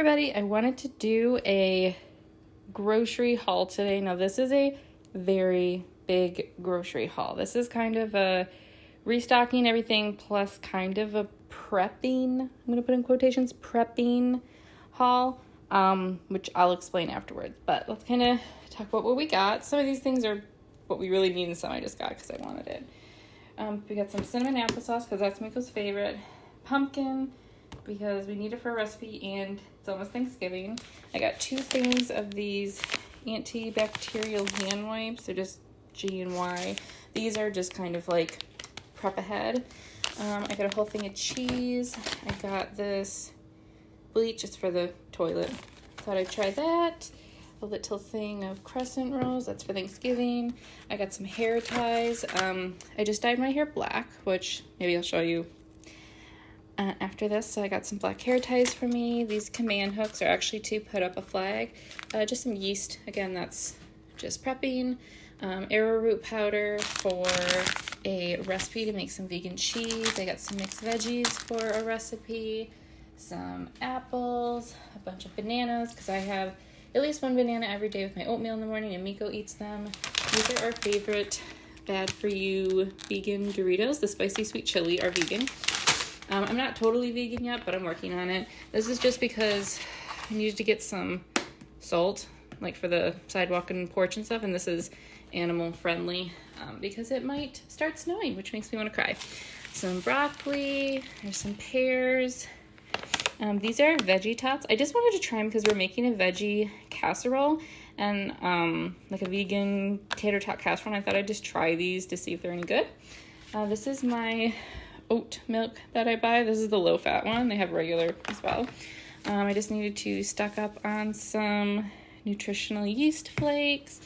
everybody, I wanted to do a grocery haul today. Now this is a very big grocery haul. This is kind of a restocking everything plus kind of a prepping, I'm going to put in quotations, prepping haul, which I'll explain afterwards. But let's kind of talk about what we got. Some of these things are what we really need and some I just got because I wanted it. We got some cinnamon applesauce because that's Miko's favorite. Pumpkin because we need it for a recipe and it's almost Thanksgiving. I got 2 things of these antibacterial hand wipes. They're just G&Y. These are just kind of like prep ahead. I got a whole thing of cheese. I got this bleach. It's for the toilet. Thought I'd try that. A little thing of crescent rolls. That's for Thanksgiving. I got some hair ties. I just dyed my hair black, which maybe I'll show you after this. So I got some black hair ties for me. These command hooks are actually to put up a flag. Just some yeast. Again, that's just prepping. Arrowroot powder for a recipe to make some vegan cheese. I got some mixed veggies for a recipe. Some apples. A bunch of bananas because I have at least 1 banana every day with my oatmeal in the morning and Miko eats them. These are our favorite bad for you vegan Doritos. The spicy sweet chili are vegan. I'm not totally vegan yet, but I'm working on it. This is just because I needed to get some salt, like for the sidewalk and porch and stuff, and this is animal friendly because it might start snowing, which makes me want to cry. Some broccoli, there's some pears. These are veggie tots. I just wanted to try them because we're making a veggie casserole and like a vegan tater tot casserole, and I thought I'd just try these to see if they're any good. This is my oat milk that I buy. This is the low fat one. They have regular as well. I just needed to stock up on some nutritional yeast flakes.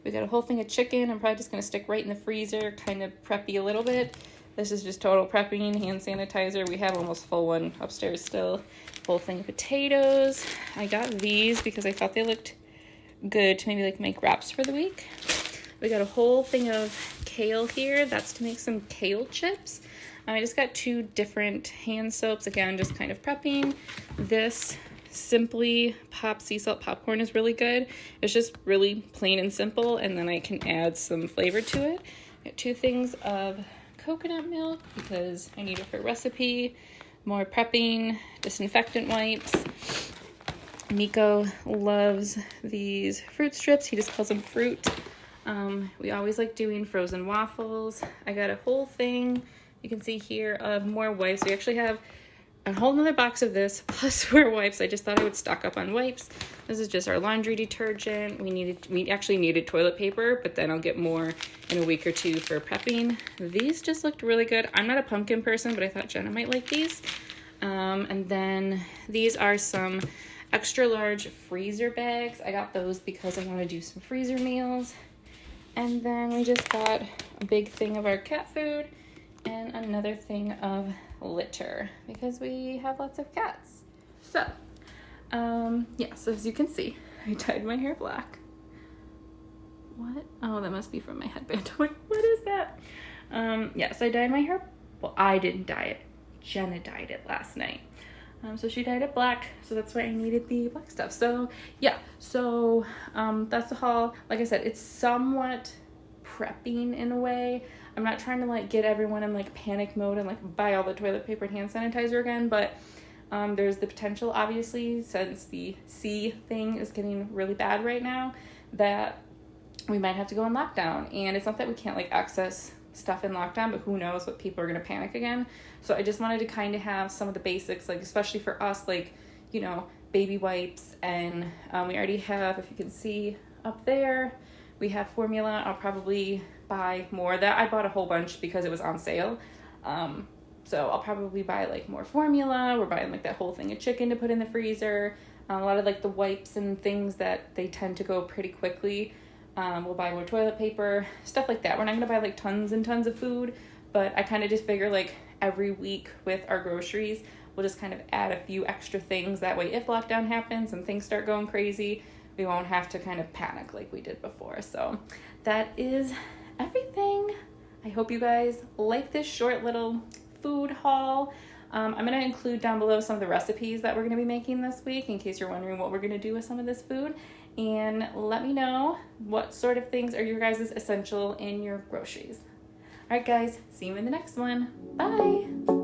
We got a whole thing of chicken. I'm probably just going to stick right in the freezer, kind of preppy a little bit. This is just total prepping, hand sanitizer. We have almost full one upstairs still. Whole thing of potatoes. I got these because I thought they looked good to maybe like make wraps for the week. We got a whole thing of kale here. That's to make some kale chips. I just got 2 different hand soaps. Again, just kind of prepping. This Simply Pop sea salt popcorn is really good. It's just really plain and simple, and then I can add some flavor to it. I got 2 things of coconut milk because I need it for a recipe. More prepping, disinfectant wipes. Miko loves these fruit strips. He just calls them fruit. We always like doing frozen waffles. I got a whole thing, you can see here, of more wipes. We actually have a whole nother box of this plus more wipes. I just thought I would stock up on wipes. This is just our laundry detergent. We actually needed toilet paper, but then I'll get more in a week or 2 for prepping. These just looked really good. I'm not a pumpkin person, but I thought Jenna might like these. And then these are some extra large freezer bags. I got those because I want to do some freezer meals. And then we just got a big thing of our cat food and another thing of litter because we have lots of cats. So, yeah, so as you can see, I dyed my hair black. What? Oh, that must be from my headband. What is that? Yeah, so I dyed my hair. Well, I didn't dye it. Jenna dyed it last night. So she dyed it black, so that's why I needed the black stuff. So, yeah, so that's the haul. Like I said, it's somewhat prepping in a way. I'm not trying to like get everyone in like panic mode and like buy all the toilet paper and hand sanitizer again, but there's the potential, obviously, since the C thing is getting really bad right now, that we might have to go in lockdown. And it's not that we can't like access stuff in lockdown, but who knows what people are going to panic again. So I just wanted to kind of have some of the basics, like especially for us, like, you know, baby wipes, and we already have, if you can see up there, we have formula. I'll probably buy more. That I bought a whole bunch because it was on sale. So I'll probably buy like more formula. We're buying like that whole thing of chicken to put in the freezer. A lot of like the wipes and things that they tend to go pretty quickly. We'll buy more toilet paper, stuff like that. We're not going to buy like tons and tons of food, but I kind of just figure like every week with our groceries, we'll just kind of add a few extra things. That way, if lockdown happens and things start going crazy, we won't have to kind of panic like we did before. So that is everything. I hope you guys like this short little food haul. I'm going to include down below some of the recipes that we're going to be making this week in case you're wondering what we're going to do with some of this food. And let me know what sort of things are your guys' essential in your groceries. All right, guys, see you in the next one. Bye.